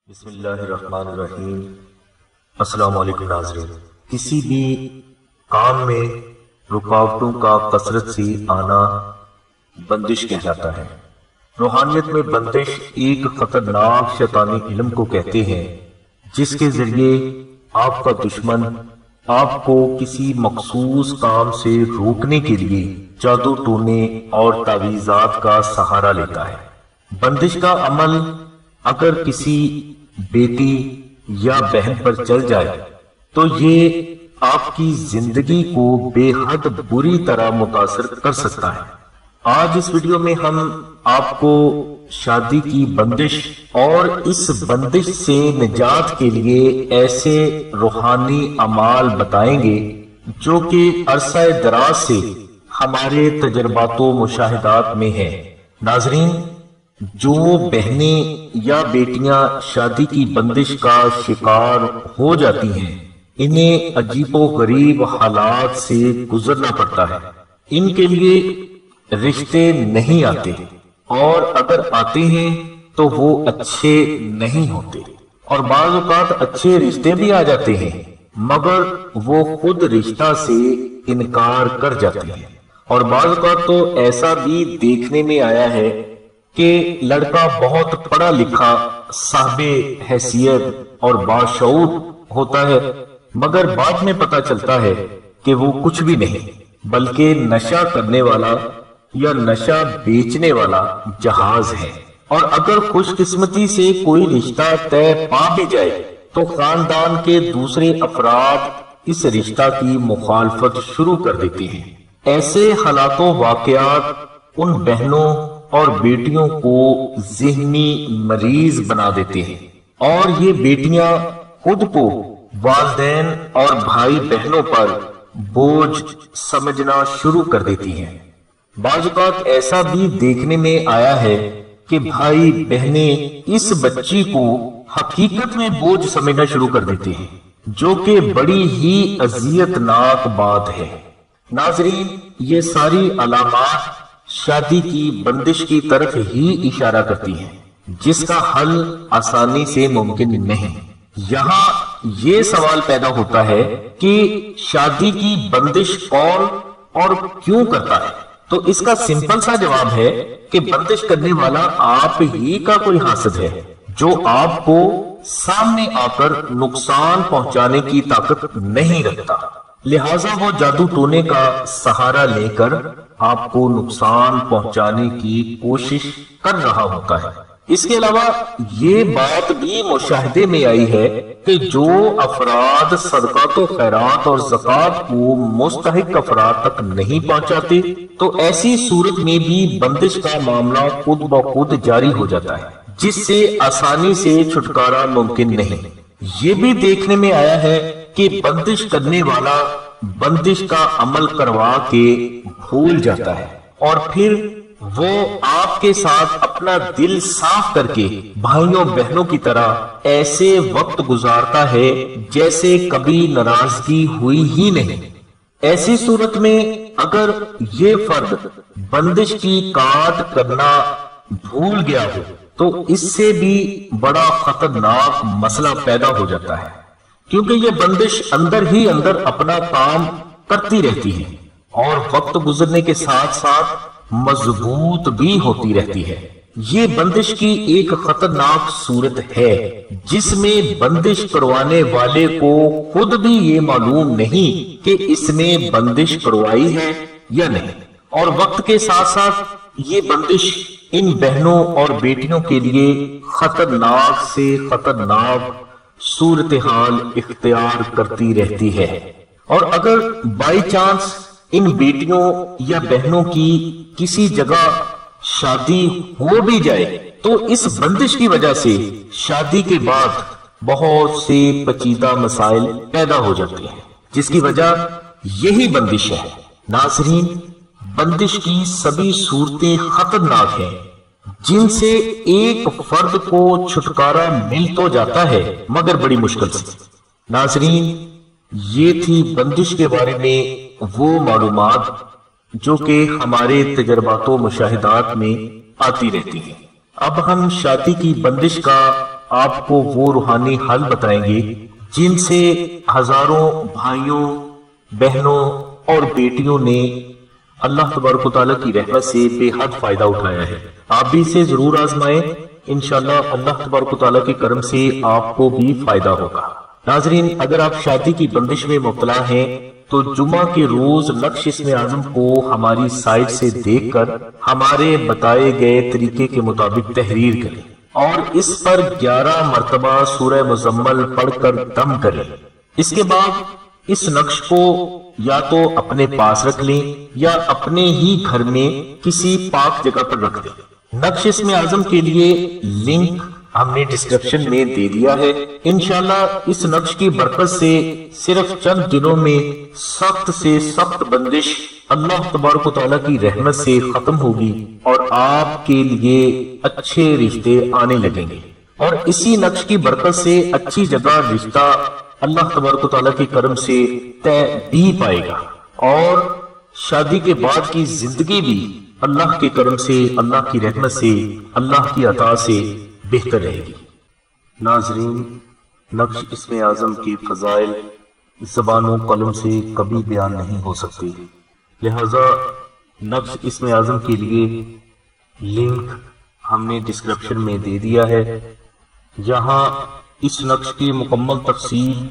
بسم اللہ الرحمن الرحیم۔ السلام علیکم ناظرین۔ کسی بھی کام میں رکاوٹوں کا کثرت سے آنا بندش کہلاتا ہے۔ روحانیت میں بندش ایک خطرناک شیطانی علم کو کہتے ہیں جس کے ذریعے آپ کا دشمن آپ کو کسی مخصوص کام سے روکنے کے لیے جادو ٹونے اور تعویذات کا سہارا لیتا ہے۔ بندش کا عمل اگر کسی بیٹی یا بہن پر چل جائے تو یہ آپ کی زندگی کو بے حد بری طرح متاثر کر سکتا ہے۔ آج اس ویڈیو میں ہم آپ کو شادی کی بندش اور اس بندش سے نجات کے لیے ایسے روحانی اعمال بتائیں گے جو کہ عرصہ دراز سے ہمارے تجربات و مشاہدات میں ہیں۔ ناظرین، جو بہنیں یا بیٹیاں شادی کی بندش کا شکار ہو جاتی ہیں انہیں عجیب و غریب حالات سے گزرنا پڑتا ہے۔ ان کے لیے رشتے نہیں آتے اور اگر آتے ہیں تو وہ اچھے نہیں ہوتے، اور بعض اوقات اچھے رشتے بھی آ جاتے ہیں مگر وہ خود رشتہ سے انکار کر جاتے ہیں۔ اور بعض اوقات تو ایسا بھی دیکھنے میں آیا ہے کہ لڑکا بہت پڑھا لکھا، صاحب حیثیت اور باشعور ہوتا ہے مگر بعد میں پتہ چلتا ہے کہ وہ کچھ بھی نہیں بلکہ نشہ کرنے والا یا نشہ بیچنے والا جہاز ہے۔ اور اگر خوش قسمتی سے کوئی رشتہ طے پا بھی جائے تو خاندان کے دوسرے افراد اس رشتہ کی مخالفت شروع کر دیتے ہیں۔ ایسے حالات و واقعات ان بہنوں اور بیٹیوں کو ذہنی مریض بنا دیتے ہیں، اور یہ بیٹیاں خود کو والدین اور بھائی بہنوں پر بوجھ سمجھنا شروع کر دیتی ہیں۔ بعض اوقات ایسا بھی دیکھنے میں آیا ہے کہ بھائی بہنیں اس بچی کو حقیقت میں بوجھ سمجھنا شروع کر دیتے ہیں، جو کہ بڑی ہی اذیت ناک بات ہے۔ ناظرین، یہ ساری علامات شادی کی بندش کی طرف ہی اشارہ کرتی ہیں جس کا حل آسانی سے ممکن نہیں۔ یہاں یہ سوال پیدا ہوتا ہے کہ شادی کی بندش کون اور کیوں کرتا ہے؟ تو اس کا سمپل سا جواب ہے کہ بندش کرنے والا آپ ہی کا کوئی حاسد ہے جو آپ کو سامنے آ کر نقصان پہنچانے کی طاقت نہیں رکھتا، لہٰذا وہ جادو ٹونے کا سہارا لے کر آپ کو نقصان پہنچانے کی کوشش کر رہا ہوتا ہے۔ اس کے علاوہ یہ بات بھی مشاہدے میں آئی ہے کہ جو افراد صدقات و خیرات اور زکوٰۃ کو مستحق افراد تک نہیں پہنچاتے تو ایسی صورت میں بھی بندش کا معاملہ خود بخود جاری ہو جاتا ہے جس سے آسانی سے چھٹکارا ممکن نہیں۔ یہ بھی دیکھنے میں آیا ہے کہ بندش کرنے والا بندش کا عمل کروا کے بھول جاتا ہے اور پھر وہ آپ کے ساتھ اپنا دل صاف کر کے بھائیوں بہنوں کی طرح ایسے وقت گزارتا ہے جیسے کبھی ناراضگی ہوئی ہی نہیں۔ ایسی صورت میں اگر یہ فرد بندش کی کاٹ کرنا بھول گیا ہو تو اس سے بھی بڑا خطرناک مسئلہ پیدا ہو جاتا ہے، کیونکہ یہ بندش اندر ہی اندر اپنا کام کرتی رہتی ہے اور وقت گزرنے کے ساتھ ساتھ مضبوط بھی ہوتی رہتی ہے۔ یہ بندش کی ایک خطرناک صورت ہے جس میں بندش کروانے والے کو خود بھی یہ معلوم نہیں کہ اس نے بندش کروائی ہے یا نہیں، اور وقت کے ساتھ ساتھ یہ بندش ان بہنوں اور بیٹیوں کے لیے خطرناک سے خطرناک صورتحال اختیار کرتی رہتی ہے۔ اور اگر بائی چانس ان بیٹیوں یا بہنوں کی کسی جگہ شادی ہو بھی جائے تو اس بندش کی وجہ سے شادی کے بعد بہت سے پیچیدہ مسائل پیدا ہو جاتے ہیں جس کی وجہ یہی بندش ہے۔ ناظرین، بندش کی سبھی صورتیں خطرناک ہیں جن سے ایک فرد کو چھٹکارا مل تو جاتا ہے مگر بڑی مشکل سے۔ ناظرین، یہ تھی بندش کے بارے میں وہ معلومات جو کہ ہمارے تجربات و مشاہدات میں آتی رہتی ہیں۔ اب ہم شادی کی بندش کا آپ کو وہ روحانی حل بتائیں گے جن سے ہزاروں بھائیوں، بہنوں اور بیٹیوں نے اللہ تبارک و تعالیٰ کی رحمت سے بے حد فائدہ اٹھایا ہے۔ آپ بھی اسے ضرور آزمائیں، انشاءاللہ اللہ تبارک و تعالیٰ کے کرم سے آپ کو بھی فائدہ ہوگا۔ ناظرین، اگر آپ شادی کی بندش میں مبتلا ہیں تو جمعہ کے روز نقش اسم اعظم کو ہماری سائٹ سے دیکھ کر ہمارے بتائے گئے طریقے کے مطابق تحریر کریں اور اس پر 11 مرتبہ سورہ مزمل پڑھ کر دم کریں۔ اس کے بعد اس نقش کو یا تو اپنے پاس رکھ لیں یا اپنے ہی گھر میں کسی پاک جگہ پر رکھ دیں۔ نقش اسم اعظم کے لیے لنک ہم نے ڈسکرپشن میں دے دیا ہے۔ انشاءاللہ اس نقش کی برکت سے صرف چند دنوں میں سخت سے سخت بندش اللہ تبارک و تعالیٰ کی رحمت سے ختم ہوگی اور آپ کے لیے اچھے رشتے آنے لگیں گے، اور اسی نقش کی برکت سے اچھی جگہ رشتہ اللہ تبارک و تعالیٰ کے کرم سے طے بھی پائے گا، اور شادی کے بعد کی زندگی بھی اللہ کے کرم سے، اللہ کی رحمت سے، اللہ کی عطا سے بہتر رہے گی۔ ناظرین، نقش اسم اعظم کی فضائل زبان و قلم سے کبھی بیان نہیں ہو سکتی، لہذا نقش اسم اعظم کے لیے لنک ہم نے ڈسکرپشن میں دے دیا ہے، جہاں اس نقش کی مکمل تفصیل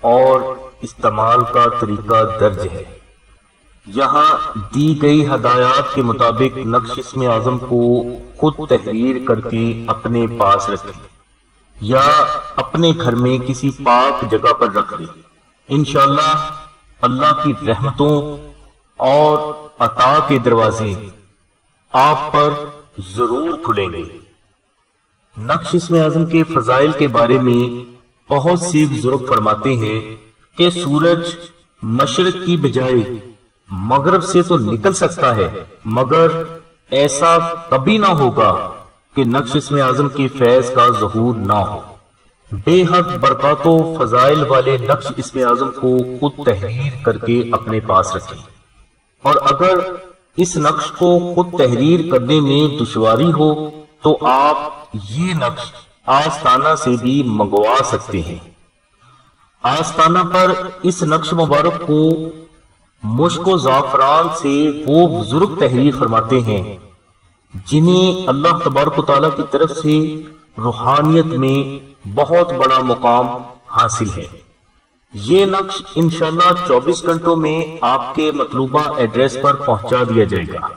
اور استعمال کا طریقہ درج ہے۔ یہاں دی گئی ہدایات کے مطابق نقش اسم اعظم کو خود تحریر کر کے اپنے پاس رکھیں یا اپنے گھر میں کسی پاک جگہ پر رکھ دیں۔ انشاءاللہ اللہ کی رحمتوں اور عطا کے دروازے آپ پر ضرور کھلیں گے۔ نقش اسم اعظم کے فضائل کے بارے میں بہت سی بزرگ فرماتے ہیں کہ سورج مشرق کی بجائے مغرب سے تو نکل سکتا ہے، مگر ایسا کبھی نہ ہوگا کہ نقش اسم اعظم کی فیض کا ظہور نہ ہو۔ بے حد برکات و فضائل والے نقش اسم اعظم کو خود تحریر کر کے اپنے پاس رکھیں، اور اگر اس نقش کو خود تحریر کرنے میں دشواری ہو تو آپ یہ نقش آستانہ سے بھی منگوا سکتے ہیں۔ آستانہ پر اس نقش مبارک کو مشک و زعفران سے وہ بزرگ تحریر فرماتے ہیں جنہیں اللہ تبارک و تعالیٰ کی طرف سے روحانیت میں بہت بڑا مقام حاصل ہے۔ یہ نقش انشاءاللہ 24 گھنٹوں میں آپ کے مطلوبہ ایڈریس پر پہنچا دیا جائے گا۔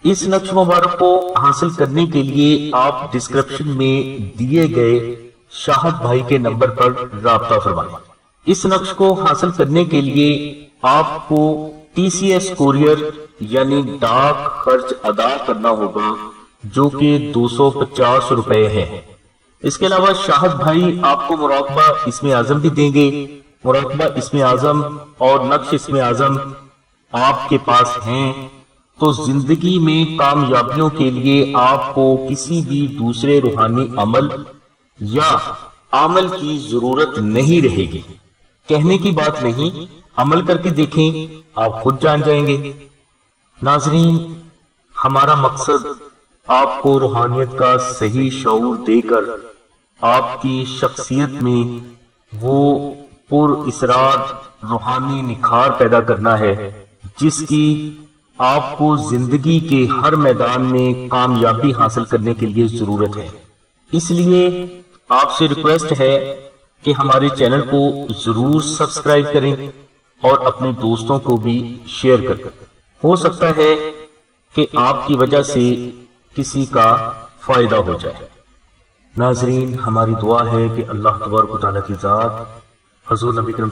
اس نقش مبارک کو حاصل کرنے کے لیے آپ ڈسکرپشن میں دیے گئے شاہد بھائی کے نمبر پر رابطہ فرمائیں۔ اس نقش کو حاصل کرنے کے لیے آپ کو TCS کوریئر یعنی ڈاک خرچ ادا کرنا ہوگا، جو کہ 250 روپے ہے۔ اس کے علاوہ شاہد بھائی آپ کو مراقبہ اسم اعظم بھی دیں گے۔ مراقبہ اسم اعظم اور نقش اسم اعظم آپ کے پاس ہیں تو زندگی میں کامیابیوں کے لیے آپ کو کسی بھی دوسرے روحانی عمل یا عمل کی ضرورت نہیں رہے گی۔ کہنے کی بات نہیں، عمل کر کے دیکھیں، آپ خود جان جائیں گے۔ ناظرین، ہمارا مقصد آپ کو روحانیت کا صحیح شعور دے کر آپ کی شخصیت میں وہ پر اسرار روحانی نکھار پیدا کرنا ہے جس کی آپ کو زندگی کے ہر میدان میں کامیابی حاصل کرنے کے لیے ضرورت ہے۔ اس لیے آپ سے ریکویسٹ ہے کہ ہمارے چینل کو ضرور سبسکرائب کریں اور اپنے دوستوں کو بھی شیئر کریں۔ ہو سکتا ہے کہ آپ کی وجہ سے کسی کا فائدہ ہو جائے۔ ناظرین، ہماری دعا ہے کہ اللہ تبارک و تعالیٰ کی ذات حضور نبی کریم